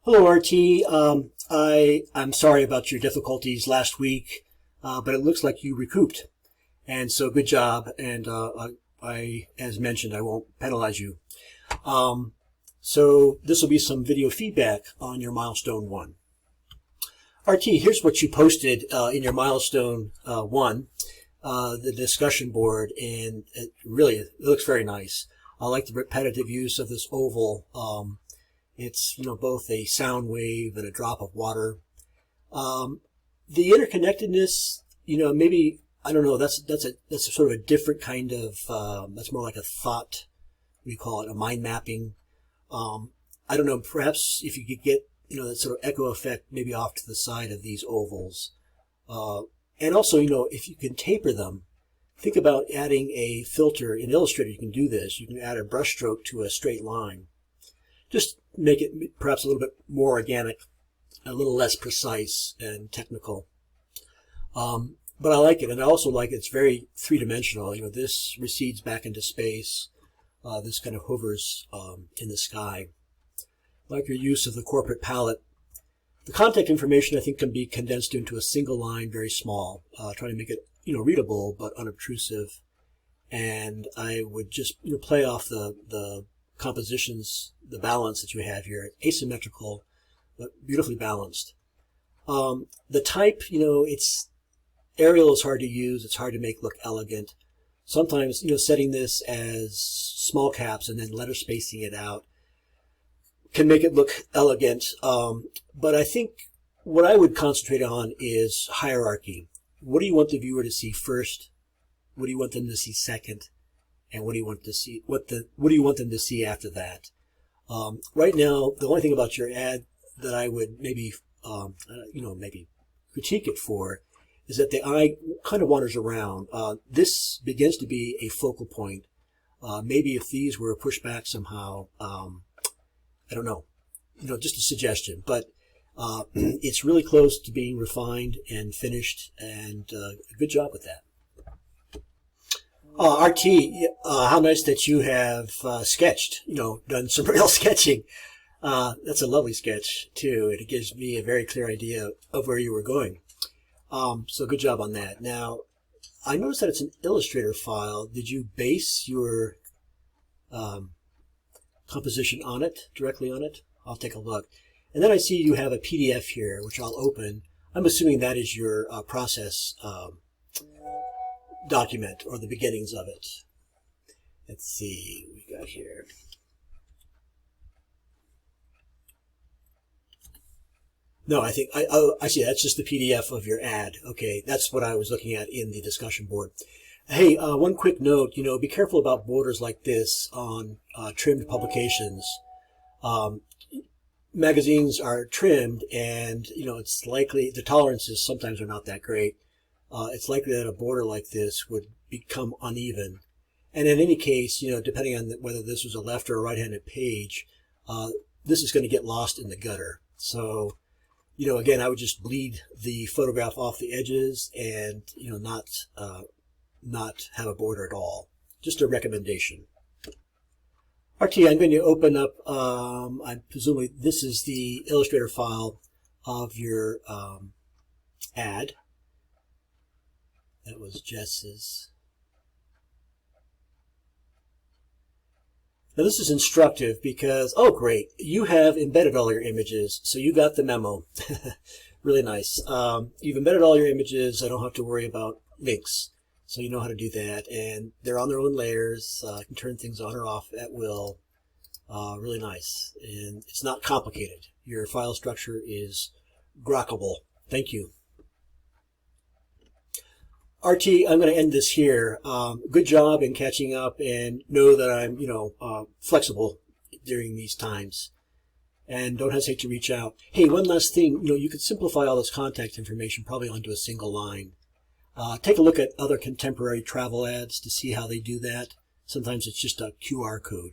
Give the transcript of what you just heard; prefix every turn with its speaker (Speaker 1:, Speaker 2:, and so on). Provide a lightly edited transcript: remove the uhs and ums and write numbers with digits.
Speaker 1: Hello, RT. I'm sorry about your difficulties last week, but it looks like you recouped, and so good job. And as mentioned, I won't penalize you. So this will be some video feedback on your milestone 1. RT, here's what you posted in your milestone 1, the discussion board, and it looks very nice. I like the repetitive use of this oval. It's, both a sound wave and a drop of water. The interconnectedness, maybe, I don't know, that's a sort of a different kind of, that's more like a thought, we call it a mind mapping. I don't know, perhaps if you could get, that sort of echo effect maybe off to the side of these ovals. And also, if you can taper them, think about adding a filter. In Illustrator, you can do this. You can add a brush stroke to a straight line. Just make it perhaps a little bit more organic, a little less precise and technical. But I like it, and I also like it's very three-dimensional. This recedes back into space. This kind of hovers in the sky. I like your use of the corporate palette. The contact information, I think, can be condensed into a single line, very small, trying to make it, readable but unobtrusive. And I would just, play off the compositions, the balance that you have here, asymmetrical, but beautifully balanced. The type, Arial is hard to use. It's hard to make look elegant. Sometimes, setting this as small caps and then letter spacing it out can make it look elegant. But I think what I would concentrate on is hierarchy. What do you want the viewer to see first? What do you want them to see second? And what do you want to see? What do you want them to see after that? Right now, the only thing about your ad that I would maybe, maybe critique it for is that the eye kind of wanders around. This begins to be a focal point. Maybe if these were pushed back somehow, I don't know, just a suggestion. But it's really close to being refined and finished, and good job with that. RT, how nice that you have sketched, done some real sketching. That's a lovely sketch, too, and it gives me a very clear idea of where you were going. So good job on that. Now, I noticed that it's an Illustrator file. Did you base your composition on it, directly on it? I'll take a look. And then I see you have a PDF here, which I'll open. I'm assuming that is your process document, or the beginnings of it. Let's see what we got here. No, I think, I see, that's just the PDF of your ad. Okay, that's what I was looking at in the discussion board. Hey, one quick note, be careful about borders like this on trimmed publications. Magazines are trimmed, and, it's likely, the tolerances sometimes are not that great. It's likely that a border like this would become uneven. And in any case, depending on whether this was a left or a right-handed page, this is going to get lost in the gutter. So, again, I would just bleed the photograph off the edges and, not have a border at all. Just a recommendation. RT, I'm going to open up, I'm presumably this is the Illustrator file of your ad. That was Jess's. Now this is instructive because, oh great, you have embedded all your images, so you got the memo. Really nice. You've embedded all your images. I don't have to worry about links. So you know how to do that, and they're on their own layers. I can turn things on or off at will. Really nice, and it's not complicated. Your file structure is grokkable. Thank you. RT, I'm going to end this here. Good job in catching up, and know that I'm, flexible during these times. And don't hesitate to reach out. Hey, one last thing, you could simplify all this contact information probably onto a single line. Take a look at other contemporary travel ads to see how they do that. Sometimes it's just a QR code.